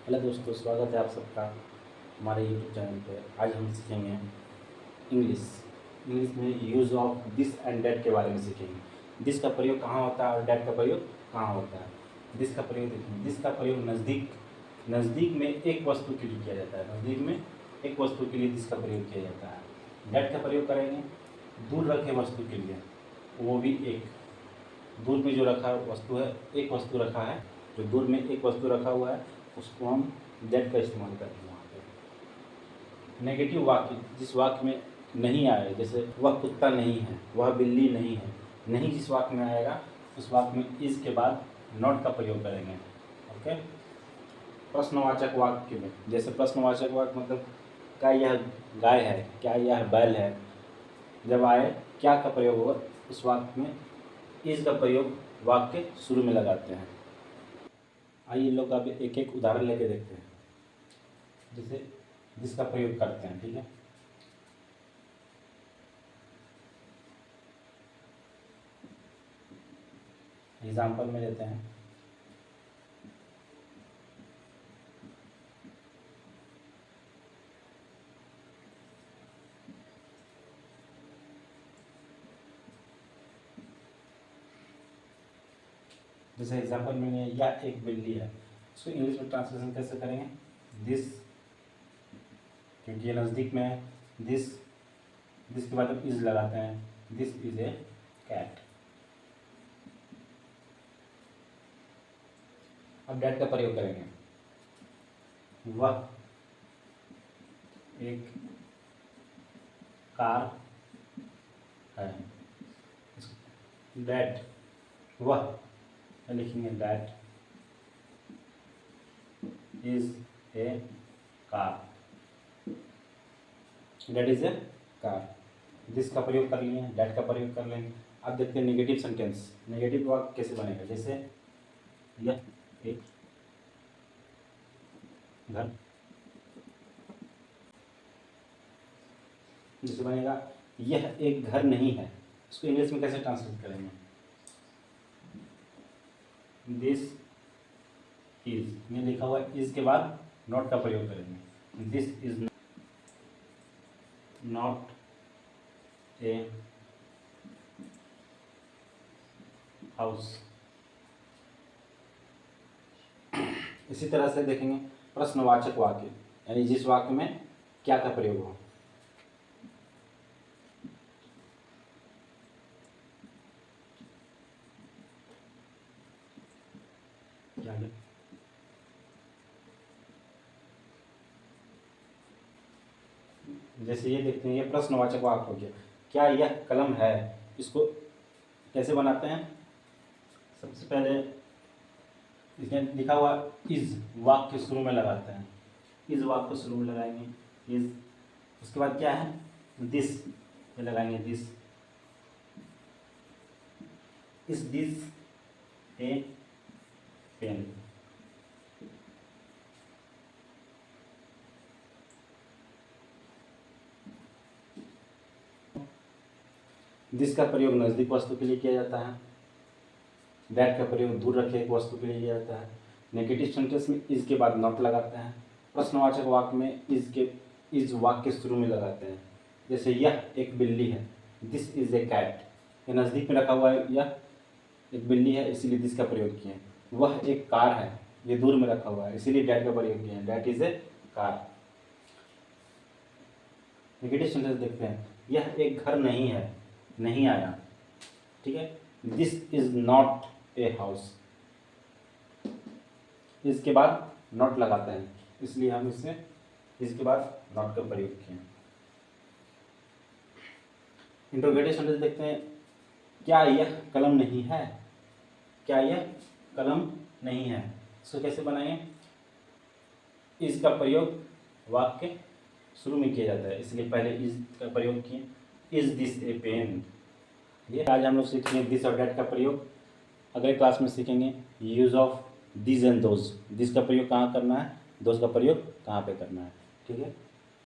Hello दोस्तों, स्वागत है आप सबका हमारे यूट्यूब चैनल पे। आज हम सीखेंगे इंग्लिश में use of this and that के बारे में सीखेंगे। दिस का प्रयोग कहाँ होता है और डैट का प्रयोग कहाँ होता है। दिस का प्रयोग देखेंगे। दिस का प्रयोग नज़दीक में एक वस्तु के लिए किया जाता है। नज़दीक में एक वस्तु के लिए दिस का प्रयोग किया जाता है। डैट का प्रयोग करेंगे दूर रखे वस्तु के लिए, वो भी एक दूर में जो रखा वस्तु है, एक वस्तु रखा है, जो दूर में एक वस्तु रखा हुआ है, उसको हम दैट का इस्तेमाल करते हैं वहाँ पे। नेगेटिव वाक्य, जिस वाक्य में नहीं आए, जैसे वह कुत्ता नहीं है, वह बिल्ली नहीं है, नहीं जिस वाक्य में आएगा उस वाक्य में इज के बाद नॉट का प्रयोग करेंगे। ओके। प्रश्नवाचक वाक्य में, जैसे प्रश्नवाचक वाक्य मतलब क्या यह गाय है, क्या यह बैल है, जब आए क्या का प्रयोग होगा, उस वाक्य में इज का प्रयोग वाक्य शुरू में लगाते हैं। आइए लोग अब एक एक उदाहरण लेके देखते हैं, जैसे जिसका प्रयोग करते हैं। ठीक है, एग्जाम्पल में लेते हैं। जैसे एग्जाम्पल में यह एक बिल्ली है, इसको इंग्लिश में ट्रांसलेशन कैसे करेंगे? दिस, क्योंकि ये नज़दीक में है, दिस के बाद अब इज लगाते हैं, दिस इज ए कैट। अब डैट का प्रयोग करेंगे। वह एक कार है। डैट, वह लिखेंगे that is a car, that is a car. This का प्रयोग कर लिए, डैट का प्रयोग कर लेंगे। अब देखते हैं नेगेटिव सेंटेंस, नेगेटिव वाक्य कैसे बनेगा। जैसे यह एक घर, जैसे बनेगा यह एक घर नहीं है, इसको इंग्लिश में कैसे ट्रांसलेट करेंगे? दिस इज में लिखा हुआ इज के बाद नॉट का प्रयोग करेंगे। This is not a house. इसी तरह से देखेंगे प्रश्नवाचक वाक्य, यानी जिस वाक्य में क्या का प्रयोग हो। क्या है? जैसे ये देखते हैं, ये प्रश्नवाचक वाक्य हो गया। क्या यह कलम है, इसको कैसे बनाते हैं? सबसे पहले इसमें लिखा हुआ इज वाक्य शुरू में लगाते हैं, इज वाक्य शुरू में लगाएंगे इज। उसके बाद क्या है? दिस में लगाएंगे this. Is this a pen. This का प्रयोग नज़दीक वस्तु के लिए किया जाता है। डैट का प्रयोग दूर रखे एक वस्तु के लिए किया जाता है। नेगेटिव सेंटेंस में इज के बाद नॉट लगाते हैं। प्रश्नवाचक वाक्य में इज वाक्य शुरू में लगाते हैं। जैसे यह एक बिल्ली है, दिस इज ए कैट। ये नज़दीक में रखा हुआ है, यह एक बिल्ली है, इसीलिए दिस का प्रयोग किए। वह एक कार है, ये दूर में रखा हुआ है, इसीलिए डैट का प्रयोग किए हैं, that is a car. Negative sentence देखते हैं। यह एक घर नहीं है, नहीं आया। ठीक है, this is not a house, इसके बाद नॉट लगाते हैं, इसलिए हम इससे इसके बाद नॉट का प्रयोग किए। इंट्रोगेटिव सेंटेंस देखते हैं। क्या यह कलम नहीं है, क्या यह कलम नहीं है, इसको कैसे बनाएंगे? इस का प्रयोग वाक्य शुरू में किया जाता है, इसलिए पहले इज का प्रयोग किए। Is this a pen. ये आज हम लोग सीखेंगे दिस और डैट का प्रयोग। अगले क्लास में सीखेंगे use of this and those. This का प्रयोग कहाँ करना है, दोज का प्रयोग कहाँ पे करना है। ठीक है।